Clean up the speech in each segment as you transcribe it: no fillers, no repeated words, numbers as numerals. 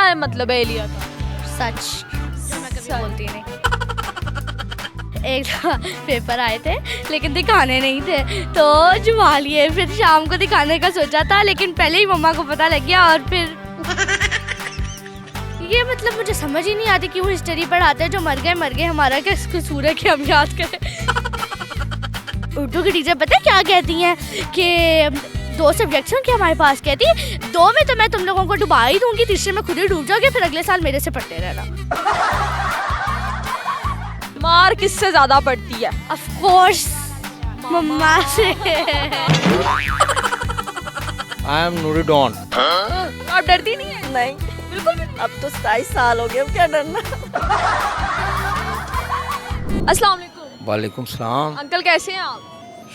है मतलब है एलिया का? सच जो मैं कभी बोलती नहीं। एक पेपर आए थे लेकिन दिखाने नहीं थे तो जुआ लिए, फिर शाम को दिखाने का सोचा था लेकिन पहले ही मम्मा को पता लग गया और फिर ये मतलब मुझे समझ ही नहीं आती क्यों हिस्ट्री पढ़ाते हैं। जो मर गए हमारा क्या कसूर है कि हम याद करें। उर्दू की टीचर पता है क्या कहती हैं कि 2 सब्जेक्ट्स हैं कि हमारे पास, कहती है 2 में तो मैं तुम लोगों को डुबा ही दूंगी, तीसरे में खुद ही डूब जाओगे, फिर अगले साल मेरे से पढ़ते रहना। मार किससे ज्यादा पड़ती है? ऑफ कोर्स मम्मा से। I am Noori Don. आप डरती नहीं है? नहीं बिल्कुल भी नहीं। अब तो 27 साल हो गए, अब क्या डरना। अस्सलाम वालेकुम। वालेकुम सलाम। अंकल कैसे हैं आप?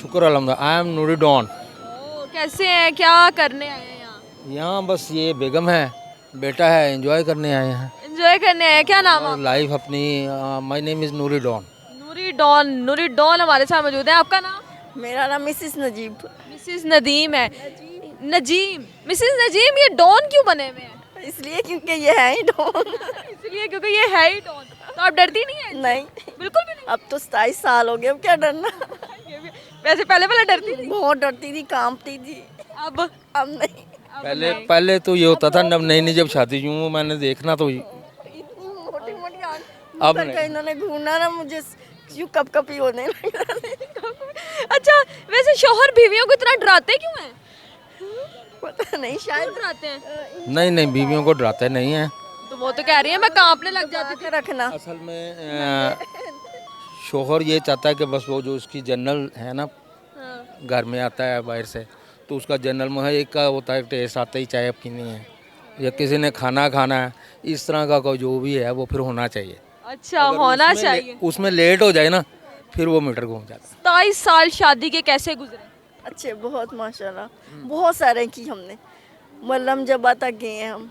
शुक्र अल्हम्दुलिल्लाह। I am Noori Don. कैसे हैं, क्या करने आए हैं यहाँ? यहाँ बस ये बेगम है, बेटा है, एंजॉय करने आए हैं एंजॉय करने आए हैं। क्या नाम है? लाइफ अपनी। My name is Noori Don. Noori Don हमारे साथ मौजूद है। आपका नाम? मेरा नाम मिसिस नजीब। मिसिस नदीम है। नजीम। मिसिस नजीम, ये डॉन क्यों बने हुए हैं? इसलिए क्योंकि ये है ही डॉन। इसलिए क्योंकि ये है ही डॉन। तो आप डरती नहीं है? नहीं बिल्कुल भी नहीं। अब तो 27 साल हो गए, अब क्या डरना। वैसे पहले डरती थी, बहुत डरती थी, कांपती थी। अब नहीं। पहले तो ये होता था, जब नई जब शादी यूँ मैंने देखना तो इतनी मोटी मोटी अब आंख नहीं। इन्होंने घूमना ना, मुझे यूँ कपकपी होने लगा। अच्छा, वैसे शौहर बीवियों को इतना डराते क्यों हैं? पता नहीं, शायद डराते हैं। नहीं बीवियों को डराते नहीं हैं। तो वो तो कह रही है मैं कांपने लग जाती थी। रखना। असल में शोहर ये चाहता है कि बस वो जो उसकी जनरल है ना, घर में आता है बाहर से, तो उसका जनरल में एक का होता है टेस्ट आता ही, चाय पीनी है या किसी ने खाना खाना है, इस तरह का कोई जो भी है वो फिर होना चाहिए। अच्छा, होना चाहिए। उसमें लेट हो जाए ना, फिर वो मीटर घूम जाता है। 27 साल शादी के कैसे गुजरे? अच्छे, बहुत माशाल्लाह, बहुत सारे की हमने। मल्लम जबा तक गए हैं हम,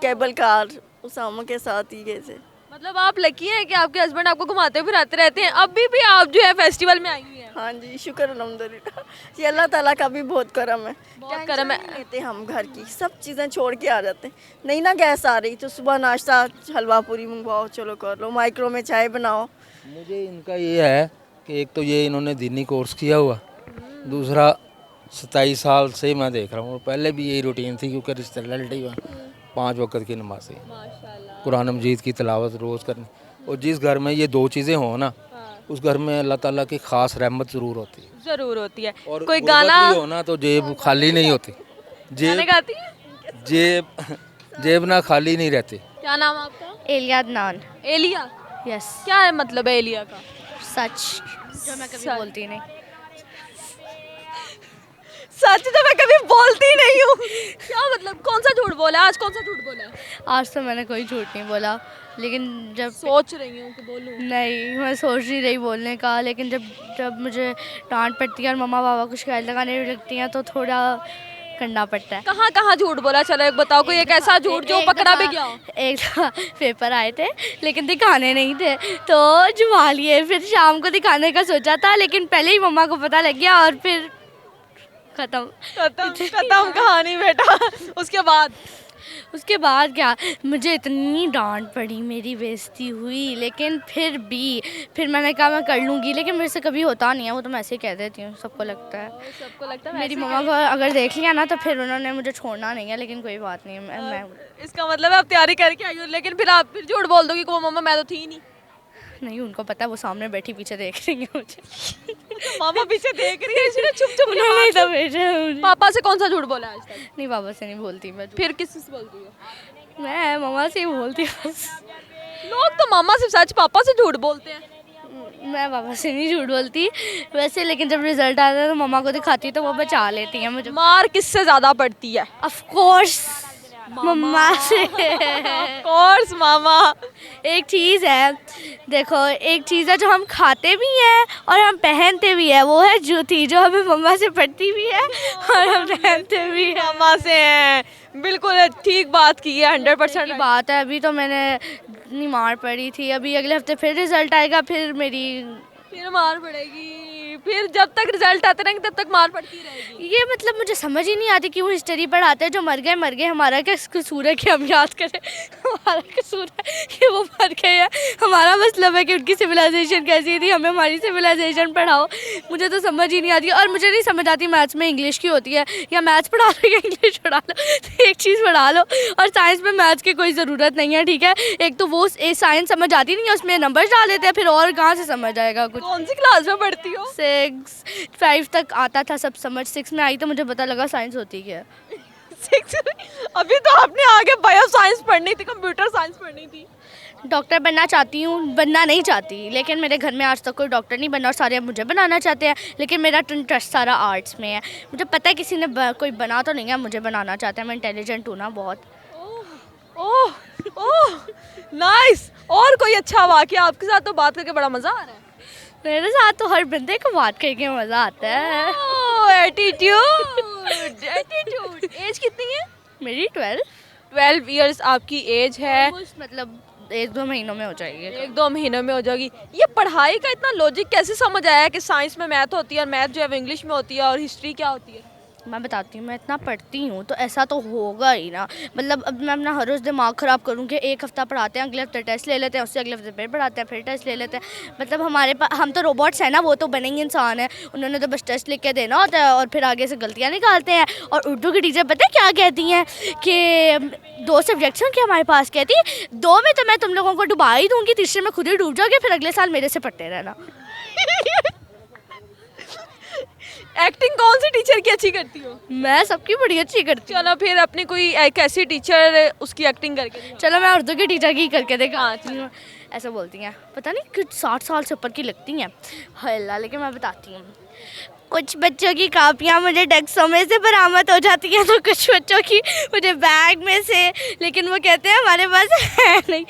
केबल कार उसामा के साथ ही गए थे। मतलब आप लकी हैं कि आपके हस्बैंड आपको घुमाते फिराते रहते हैं। अभी भी आप जो है फेस्टिवल में आई हुई हैं। हाँ जी, शुक्र अल्हम्दुलिल्लाह। ये अल्लाह ताला का भी बहुत करम है। बहुत करम है। टेंशन नहीं लेते हम, घर की सब चीज़ें छोड़ के आ जाते हैं। नहीं ना गैस आ रही तो सुबह नाश्ता हलवा पूरी मंगवाओ, चलो कर लो, माइक्रो में चाय बनाओ। मुझे इनका ये है कि एक तो ये इन्होंने दीनी कोर्स किया हुआ, दूसरा 27 साल से मैं देख रहा हूँ, पहले भी यही रूटीन थी क्योंकि रिश्तेदारी में 5 वक्त की नमाज़ी, कुरान मजीद की तिलावत रोज़ करनी। और जिस घर में ये 2 चीज़ें हों ना, उस घर में अल्लाह ताला की ख़ास रहमत ज़रूर होती है। जरूर होती है। और कोई गुर्बत गाना भी हो ना तो जेब खाली नहीं होती। गाने गाती है? जेब ना खाली नहीं रहती। क्या नाम आपका? एलिया अदनान। एलिया। यस। क्या है मतलब है एलिया का? सच जो मैं कभी बोलती नहीं। सच तो मैं कभी बोलती नहीं हूँ। क्या मतलब, कौन सा झूठ बोला आज? कौन सा झूठ बोला? आज तो मैंने कोई झूठ नहीं बोला, लेकिन जब सोच रही हूँ कि बोलूँ। नहीं, मैं सोच नहीं रही बोलने का, लेकिन जब मुझे डांट पड़ती है और मम्मा पापा कुछ शिकायत लगाने लगती हैं तो थोड़ा करना पड़ता है। कहाँ कहाँ झूठ बोला? चलो एक बताओ, कोई एक ऐसा झूठ जो पकड़ा भी गया हो। एक पेपर आए थे लेकिन दिखाने नहीं थे तो जुआ लिए, फिर शाम को दिखाने का सोचा था लेकिन पहले ही मम्मा को पता लग गया और फिर खत्म कहानी बेटा। उसके बाद क्या, मुझे इतनी डांट पड़ी, मेरी बेइज्जती हुई, लेकिन फिर मैंने कहा मैं कर लूँगी, लेकिन मेरे से कभी होता नहीं है वो, तो मैं ऐसे ही कह देती हूँ, सबको लगता है। मेरी मम्मा को अगर देख लिया ना तो फिर उन्होंने मुझे छोड़ना नहीं है, लेकिन कोई बात नहीं, मैं इसका मतलब है आप तैयारी करके आई हो, लेकिन फिर आप झूठ बोल दोगी कि वो मम्मा मैं तो थी नहीं, उनको पता है, वो सामने बैठी पीछे देख रही है मुझे। मामा पीछे देख रही है, इसलिए चुप चुप नहीं तो भेजा मुझे। पापा से कौन सा झूठ बोला आज तक? नहीं, पापा से नहीं बोलती मैं। फिर किससे बोलती हो? मैं मम्मा से ही बोलती हूँ बस। लोग तो मामा से सच, पापा से झूठ बोलते हैं। मैं पापा से नहीं झूठ बोलती वैसे, लेकिन जब रिजल्ट आता है तो मम्मा को दिखाती तो वो बचा लेती हैं मुझे। मार किससे ज्यादा पड़ती है? ऑफ कोर्स मम्मा से। कोर्स मामा। एक चीज़ है, देखो, एक चीज़ है जो हम खाते भी हैं और हम पहनते भी हैं, वो है जूती, जो हमें मम्मा से पड़ती भी है और हम पहनते भी हैं मामा से हैं। बिल्कुल ठीक बात की है, 100% की बात है। अभी तो मैंने इतनी मार पड़ी थी, अभी अगले हफ्ते फिर रिजल्ट आएगा, फिर मार पड़ेगी। फिर जब तक रिजल्ट आते रहेंगे तब तक मार पड़ती रहेगी। ये मतलब मुझे समझ ही नहीं आती क्यों हिस्ट्री पढ़ाते हैं। जो मर गए हमारा क्या कसूर है कि हम याद करें। हमारा कसूर है कि वो मर गए हैं। हमारा मतलब है कि उनकी सिविलाइजेशन कैसी थी, हमें हमारी सिविलाइजेशन पढ़ाओ। मुझे तो समझ ही नहीं आती। और मुझे नहीं समझ आती मैथ्स में इंग्लिश की होती है या मैथ्स पढ़ा लो या इंग्लिश पढ़ा लो, तो एक चीज़ पढ़ा लो। और साइंस में मैथ्स की कोई ज़रूरत नहीं है, ठीक है। एक तो वो साइंस समझ आती नहीं है, उसमें नंबर्स डाल देते हैं, फिर और कहाँ से समझ आएगा कुछ। कौन सी क्लास में पढ़ती हो? 5 तक आता था सब समझ, 6 में आई तो मुझे पता लगा साइंस होती क्या है। 6 अभी तो आपने आगे बायो साइंस पढ़नी थी, कंप्यूटर साइंस पढ़नी थी। डॉक्टर बनना चाहती हूँ, बनना नहीं चाहती, लेकिन मेरे घर में आज तक कोई डॉक्टर नहीं बना और सारे मुझे बनाना चाहते हैं। लेकिन मेरा इंटरेस्ट सारा आर्ट्स में है। मुझे पता है किसी ने कोई बना तो नहीं है, मुझे बनाना चाहते हैं। मैं इंटेलिजेंट हूँ ना बहुत। ओह ओह नाइस। और कोई अच्छा वाकया? आपके साथ तो बात करके बड़ा मज़ा आ रहा है। मेरे साथ तो हर बंदे को बात करके मज़ा आता है। Attitude attitude. एज कितनी है? मेरी 12 इयर्स आपकी एज है। मतलब 1-2 महीनों में हो जाएगी। 1-2 महीनों में हो जाएगी। ये पढ़ाई का इतना लॉजिक कैसे समझ आया कि साइंस में मैथ होती है और मैथ जो है वो इंग्लिश में होती है और हिस्ट्री क्या होती है? मैं बताती हूँ, मैं इतना पढ़ती हूँ तो ऐसा तो होगा ही ना। मतलब अब मैं अपना हर रोज़ दिमाग ख़राब करूँ कि एक हफ़्ता पढ़ाते हैं, अगले हफ्ते टेस्ट ले लेते हैं, उससे अगले हफ्ते फिर पढ़ाते हैं, फिर टेस्ट ले लेते हैं। मतलब हमारे पास, हम तो रोबोट्स हैं ना, वो तो बनेंगे इंसान है। उन्होंने तो बस टेस्ट लिख के देना होता है और फिर आगे से गलतियाँ निकालते हैं। और उर्दू की टीचर पता है क्या कहती हैं कि 2 सब्जेक्ट्स हैं कि हमारे पास, कहती 2 में तो मैं तुम लोगों को डुबा ही दूँगी, तीसरे में खुद ही डूब जाओगे, फिर अगले साल मेरे से पढ़ते रहना। एक्टिंग कौन सी टीचर की अच्छी करती हो? मैं सबकी बड़ी अच्छी करती हूँ। चलो फिर अपनी कोई एक ऐसी टीचर उसकी एक्टिंग करके दिखाओ। चलो मैं उर्दू की टीचर की करके दिखाती हूँ। ऐसा बोलती हैं, पता नहीं कुछ 60 साल से ऊपर की लगती हैं। हाय अल्लाह, लेकिन मैं बताती हूँ। कुछ बच्चों की कापियाँ मुझे डेस्कों में से बरामद हो जाती हैं, तो कुछ बच्चों की मुझे बैग में से, लेकिन वो कहते हैं हमारे पास है नहीं।